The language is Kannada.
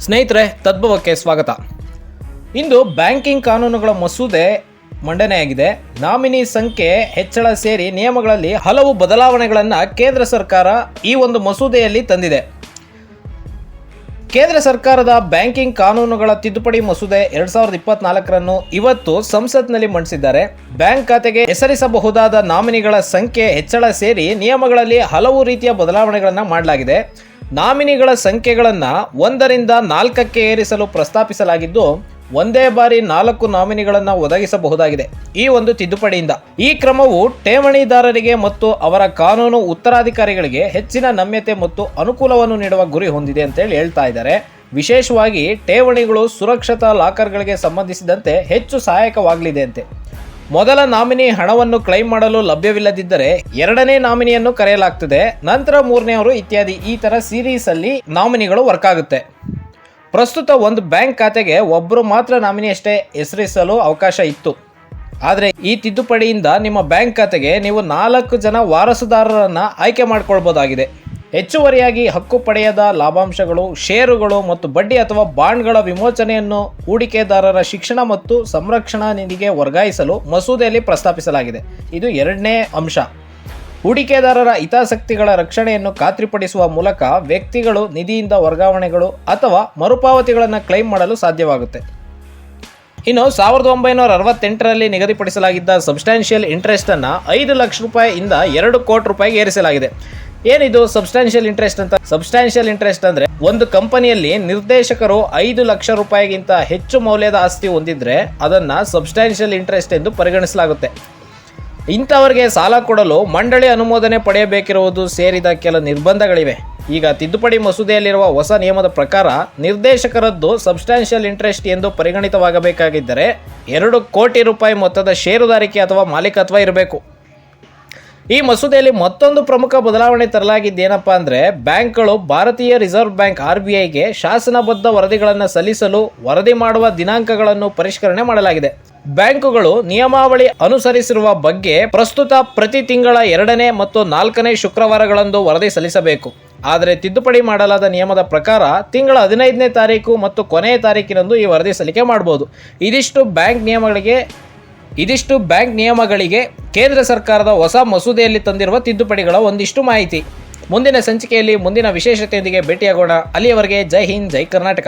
ಸ್ನೇಹಿತರೆ, ತದ್ಭವಕ್ಕೆ ಸ್ವಾಗತ. ಇಂದು ಬ್ಯಾಂಕಿಂಗ್ ಕಾನೂನುಗಳ ಮಸೂದೆ ಮಂಡನೆಯಾಗಿದೆ. ನಾಮಿನಿ ಸಂಖ್ಯೆ ಹೆಚ್ಚಳ ಸೇರಿ ನಿಯಮಗಳಲ್ಲಿ ಹಲವು ಬದಲಾವಣೆಗಳನ್ನು ಕೇಂದ್ರ ಸರ್ಕಾರ ಈ ಒಂದು ಮಸೂದೆಯಲ್ಲಿ ತಂದಿದೆ. ಕೇಂದ್ರ ಸರ್ಕಾರದ ಬ್ಯಾಂಕಿಂಗ್ ಕಾನೂನುಗಳ ತಿದ್ದುಪಡಿ ಮಸೂದೆ 2024 ಇವತ್ತು ಸಂಸತ್ನಲ್ಲಿ ಮಂಡಿಸಿದ್ದಾರೆ. ಬ್ಯಾಂಕ್ ಖಾತೆಗೆ ಹೆಸರಿಸಬಹುದಾದ ನಾಮಿನಿಗಳ ಸಂಖ್ಯೆ ಹೆಚ್ಚಳ ಸೇರಿ ನಿಯಮಗಳಲ್ಲಿ ಹಲವು ರೀತಿಯ ಬದಲಾವಣೆಗಳನ್ನು ಮಾಡಲಾಗಿದೆ. ನಾಮಿನಿಗಳ ಸಂಖ್ಯೆಗಳನ್ನು 1ರಿಂದ 4ಕ್ಕೆ ಏರಿಸಲು ಪ್ರಸ್ತಾಪಿಸಲಾಗಿದ್ದು, ಒಂದೇ ಬಾರಿ 4 ನಾಮಿನಿಗಳನ್ನು ಒದಗಿಸಬಹುದಾಗಿದೆ ಈ ಒಂದು ತಿದ್ದುಪಡಿಯಿಂದ. ಈ ಕ್ರಮವು ಠೇವಣಿದಾರರಿಗೆ ಮತ್ತು ಅವರ ಕಾನೂನು ಉತ್ತರಾಧಿಕಾರಿಗಳಿಗೆ ಹೆಚ್ಚಿನ ನಮ್ಯತೆ ಮತ್ತು ಅನುಕೂಲವನ್ನು ನೀಡುವ ಗುರಿ ಹೊಂದಿದೆ ಅಂತೇಳಿ ಹೇಳ್ತಾ ಇದ್ದಾರೆ. ವಿಶೇಷವಾಗಿ ಠೇವಣಿಗಳು ಸುರಕ್ಷತಾ ಲಾಕರ್ಗಳಿಗೆ ಸಂಬಂಧಿಸಿದಂತೆ ಹೆಚ್ಚು ಸಹಾಯಕವಾಗಲಿದೆ ಅಂತೆ. ಮೊದಲ ನಾಮಿನಿ ಹಣವನ್ನು ಕ್ಲೈಮ್ ಮಾಡಲು ಲಭ್ಯವಿಲ್ಲದಿದ್ದರೆ ಎರಡನೇ ನಾಮಿನಿಯನ್ನು ಕರೆಯಲಾಗ್ತದೆ. ನಂತರ ಮೂರನೆಯವರು ಇತ್ಯಾದಿ. ಈ ತರ ಸೀರೀಸ್ ಅಲ್ಲಿ ನಾಮಿನಿಗಳು ವರ್ಕ್ ಆಗುತ್ತೆ. ಪ್ರಸ್ತುತ ಒಂದು ಬ್ಯಾಂಕ್ ಖಾತೆಗೆ ಒಬ್ಬರು ಮಾತ್ರ ನಾಮಿನಿ ಅಷ್ಟೇ ಹೆಸರಿಸಲು ಅವಕಾಶ ಇತ್ತು. ಆದರೆ ಈ ತಿದ್ದುಪಡಿಯಿಂದ ನಿಮ್ಮ ಬ್ಯಾಂಕ್ ಖಾತೆಗೆ ನೀವು 4 ಜನ ವಾರಸುದಾರರನ್ನು ಆಯ್ಕೆ ಮಾಡಿಕೊಳ್ಬೋದಾಗಿದೆ. ಹೆಚ್ಚುವರಿಯಾಗಿ ಹಕ್ಕು ಪಡೆಯದ ಲಾಭಾಂಶಗಳು, ಷೇರುಗಳು ಮತ್ತು ಬಡ್ಡಿ ಅಥವಾ ಬಾಂಡ್ಗಳ ವಿಮೋಚನೆಯನ್ನು ಹೂಡಿಕೆದಾರರ ಶಿಕ್ಷಣ ಮತ್ತು ಸಂರಕ್ಷಣಾ ನಿಧಿಗೆ ವರ್ಗಾಯಿಸಲು ಮಸೂದೆಯಲ್ಲಿ ಪ್ರಸ್ತಾಪಿಸಲಾಗಿದೆ. ಇದು 2ನೇ ಅಂಶ. ಹೂಡಿಕೆದಾರರ ಹಿತಾಸಕ್ತಿಗಳ ರಕ್ಷಣೆಯನ್ನು ಖಾತ್ರಿಪಡಿಸುವ ಮೂಲಕ ವ್ಯಕ್ತಿಗಳು ನಿಧಿಯಿಂದ ವರ್ಗಾವಣೆಗಳು ಅಥವಾ ಮರುಪಾವತಿಗಳನ್ನು ಕ್ಲೈಮ್ ಮಾಡಲು ಸಾಧ್ಯವಾಗುತ್ತೆ. ಇನ್ನು 1968ರಲ್ಲಿ ನಿಗದಿಪಡಿಸಲಾಗಿದ್ದ ಸಬ್ಸ್ಟಾನ್ಷಿಯಲ್ ಇಂಟ್ರೆಸ್ಟ್ ಅನ್ನು 5 ಲಕ್ಷ ರೂಪಾಯಿಯಿಂದ 2 ಕೋಟಿ ರೂಪಾಯಿಗೆ ಏರಿಸಲಾಗಿದೆ. ಏನಿದು ಸಬ್ಸ್ಟಾನ್ಷಿಯಲ್ ಇಂಟ್ರೆಸ್ಟ್ ಅಂತ? ಸಬ್ಸ್ಟಾನ್ಷಿಯಲ್ ಇಂಟ್ರೆಸ್ಟ್ ಅಂದ್ರೆ ಒಂದು ಕಂಪನಿಯಲ್ಲಿ ನಿರ್ದೇಶಕರು 5 ಲಕ್ಷ ರೂಪಾಯಿಗಿಂತ ಹೆಚ್ಚು ಮೌಲ್ಯದ ಆಸ್ತಿ ಹೊಂದಿದ್ರೆ ಅದನ್ನ ಸಬ್ಸ್ಟಾನ್ಷಿಯಲ್ ಇಂಟ್ರೆಸ್ಟ್ ಎಂದು ಪರಿಗಣಿಸಲಾಗುತ್ತೆ. ಇಂಥವರಿಗೆ ಸಾಲ ಕೊಡಲು ಮಂಡಳಿ ಅನುಮೋದನೆ ಪಡೆಯಬೇಕಿರುವುದು ಸೇರಿದ ಕೆಲ ನಿರ್ಬಂಧಗಳಿವೆ. ಈಗ ತಿದ್ದುಪಡಿ ಮಸೂದೆಯಲ್ಲಿರುವ ಹೊಸ ನಿಯಮದ ಪ್ರಕಾರ ನಿರ್ದೇಶಕರದ್ದು ಸಬ್ಸ್ಟಾನ್ಷಿಯಲ್ ಇಂಟ್ರೆಸ್ಟ್ ಎಂದು ಪರಿಗಣಿತವಾಗಬೇಕಾಗಿದ್ದರೆ 2 ಕೋಟಿ ರೂಪಾಯಿ ಮೊತ್ತದ ಷೇರುದಾರಿಕೆ ಅಥವಾ ಮಾಲೀಕತ್ವ ಇರಬೇಕು. ಈ ಮಸೂದೆಯಲ್ಲಿ ಮತ್ತೊಂದು ಪ್ರಮುಖ ಬದಲಾವಣೆ ತರಲಾಗಿದ್ದೇನಪ್ಪ ಅಂದರೆ, ಬ್ಯಾಂಕ್ಗಳು ಭಾರತೀಯ ರಿಸರ್ವ್ ಬ್ಯಾಂಕ್ RBIಗೆ ಶಾಸನಬದ್ಧ ವರದಿಗಳನ್ನು ಸಲ್ಲಿಸಲು ವರದಿ ಮಾಡುವ ದಿನಾಂಕಗಳನ್ನು ಪರಿಷ್ಕರಣೆ ಮಾಡಲಾಗಿದೆ. ಬ್ಯಾಂಕುಗಳು ನಿಯಮಾವಳಿ ಅನುಸರಿಸಿರುವ ಬಗ್ಗೆ ಪ್ರಸ್ತುತ ಪ್ರತಿ ತಿಂಗಳ 2ನೇ ಮತ್ತು 4ನೇ ಶುಕ್ರವಾರಗಳಂದು ವರದಿ ಸಲ್ಲಿಸಬೇಕು. ಆದರೆ ತಿದ್ದುಪಡಿ ಮಾಡಲಾದ ನಿಯಮದ ಪ್ರಕಾರ ತಿಂಗಳ 15ನೇ ತಾರೀಕು ಮತ್ತು ಕೊನೆಯ ತಾರೀಕಿನಂದು ಈ ವರದಿ ಸಲ್ಲಿಕೆ ಮಾಡಬಹುದು. ಇದಿಷ್ಟು ಬ್ಯಾಂಕ್ ನಿಯಮಗಳಿಗೆ ಕೇಂದ್ರ ಸರ್ಕಾರದ ಹೊಸ ಮಸೂದೆಯಲ್ಲಿ ತಂದಿರುವ ತಿದ್ದುಪಡಿಗಳ ಒಂದಿಷ್ಟು ಮಾಹಿತಿ. ಮುಂದಿನ ಸಂಚಿಕೆಯಲ್ಲಿ ಮುಂದಿನ ವಿಶೇಷತೆಯೊಂದಿಗೆ ಭೇಟಿಯಾಗೋಣ. ಅಲ್ಲಿಯವರೆಗೆ ಜೈ ಹಿಂದ್, ಜೈ ಕರ್ನಾಟಕ.